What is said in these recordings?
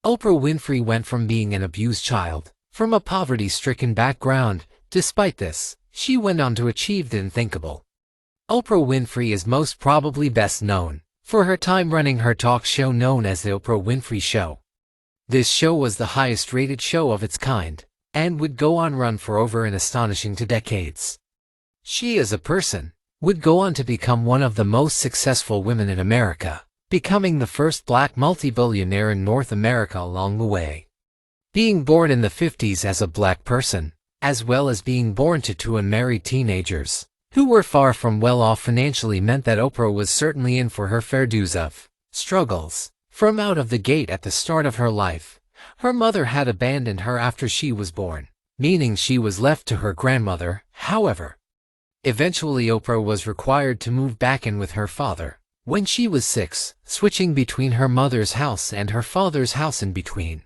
Oprah Winfrey went from being an abused child, from a poverty-stricken background. Despite this, she went on to achieve the unthinkable. Oprah Winfrey is most probably best known for her time running her talk show known as The Oprah Winfrey Show. This show was the highest-rated show of its kind, and would go on run for over an astonishing 2 decades. She as a person would go on to become one of the most successful women in America, becoming the first black multi-billionaire in North America along the way. Being born in the 50s as a black person, as well as being born to 2 unmarried teenagers who were far from well-off financially, meant that Oprah was certainly in for her fair dues of struggles. From out of the gate at the start of her life, her mother had abandoned her after she was born, meaning she was left to her grandmother. However, eventually Oprah was required to move back in with her father when she was 6, switching between her mother's house and her father's house in between.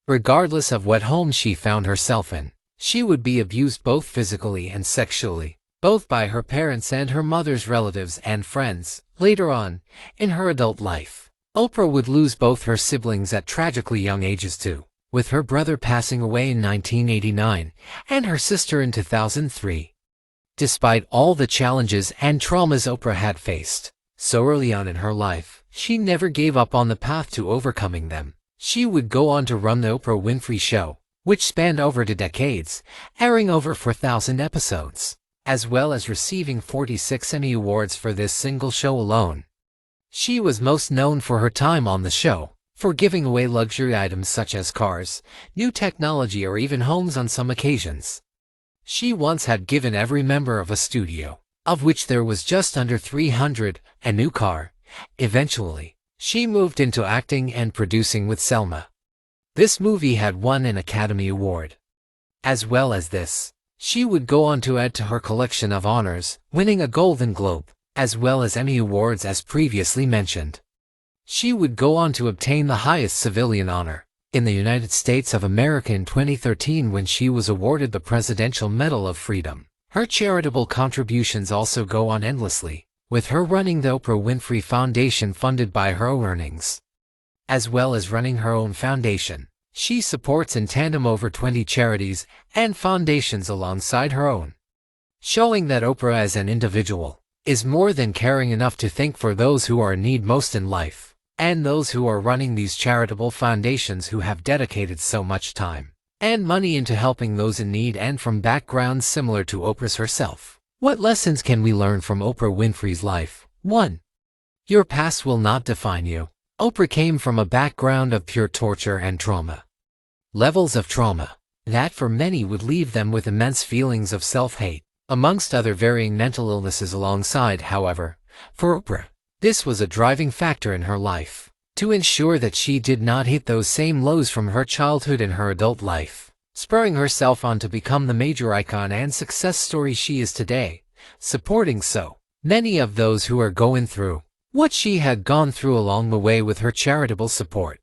Regardless of what home she found herself in, she would be abused both physically and sexually, both by her parents and her mother's relatives and friends. Later on, in her adult life, Oprah would lose both her siblings at tragically young ages too, with her brother passing away in 1989 and her sister in 2003. Despite all the challenges and traumas Oprah had faced so early on in her life, she never gave up on the path to overcoming them. She would go on to run The Oprah Winfrey Show, which spanned over 2 decades, airing over 4,000 episodes, as well as receiving 46 Emmy Awards for this single show alone. She was most known for her time on the show, for giving away luxury items such as cars, new technology, or even homes on some occasions. She once had given every member of a studio, of which there was just under 300, a new car. Eventually, she moved into acting and producing with Selma. This movie had won an Academy Award. As well as this, she would go on to add to her collection of honors, winning a Golden Globe, as well as Emmy Awards as previously mentioned. She would go on to obtain the highest civilian honor in the United States of America in 2013 when she was awarded the Presidential Medal of Freedom. Her charitable contributions also go on endlessly, with her running the Oprah Winfrey Foundation funded by her own earnings. As well as running her own foundation, she supports in tandem over 20 charities and foundations alongside her own, showing that Oprah as an individual is more than caring enough to think for those who are in need most in life, and those who are running these charitable foundations who have dedicated so much time and money into helping those in need and from backgrounds similar to Oprah's herself. What lessons can we learn from Oprah Winfrey's life? 1. Your past will not define you. Oprah came from a background of pure torture and trauma. Levels of trauma that for many would leave them with immense feelings of self-hate, amongst other varying mental illnesses alongside. However, for Oprah, this was a driving factor in her life to ensure that she did not hit those same lows from her childhood in her adult life, spurring herself on to become the major icon and success story she is today, supporting so many of those who are going through what she had gone through along the way with her charitable support.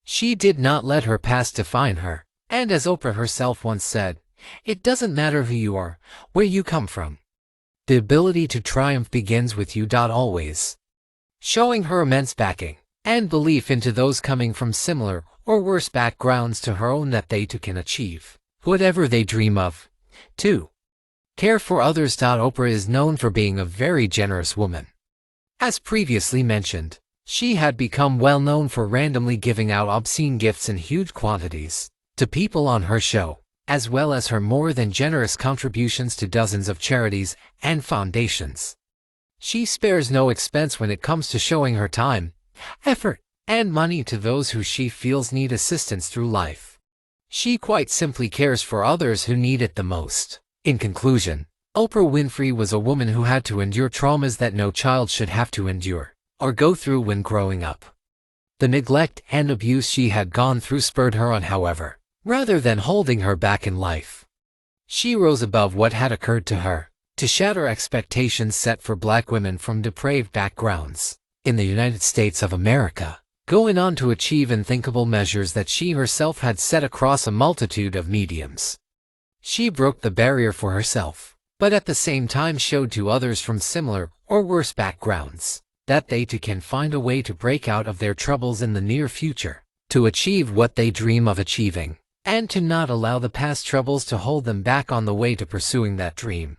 She did not let her past define her, and as Oprah herself once said, "It doesn't matter who you are, where you come from. The ability to triumph begins with you." Always showing her immense backing and belief into those coming from similar or worse backgrounds to her own that they too can achieve whatever they dream of. 2. Care for others. Oprah is known for being a very generous woman. As previously mentioned, she had become well known for randomly giving out obscene gifts in huge quantities to people on her show, as well as her more than generous contributions to dozens of charities and foundations. She spares no expense when it comes to showing her time, effort, and money to those who she feels need assistance through life. She quite simply cares for others who need it the most. In conclusion, Oprah Winfrey was a woman who had to endure traumas that no child should have to endure or go through when growing up. The neglect and abuse she had gone through spurred her on, however, rather than holding her back in life. She rose above what had occurred to her, to shatter expectations set for black women from depraved backgrounds in the United States of America, going on to achieve unthinkable measures that she herself had set across a multitude of mediums. She broke the barrier for herself, but at the same time showed to others from similar or worse backgrounds that they too can find a way to break out of their troubles in the near future. to achieve what they dream of achieving, and to not allow the past troubles to hold them back on the way to pursuing that dream.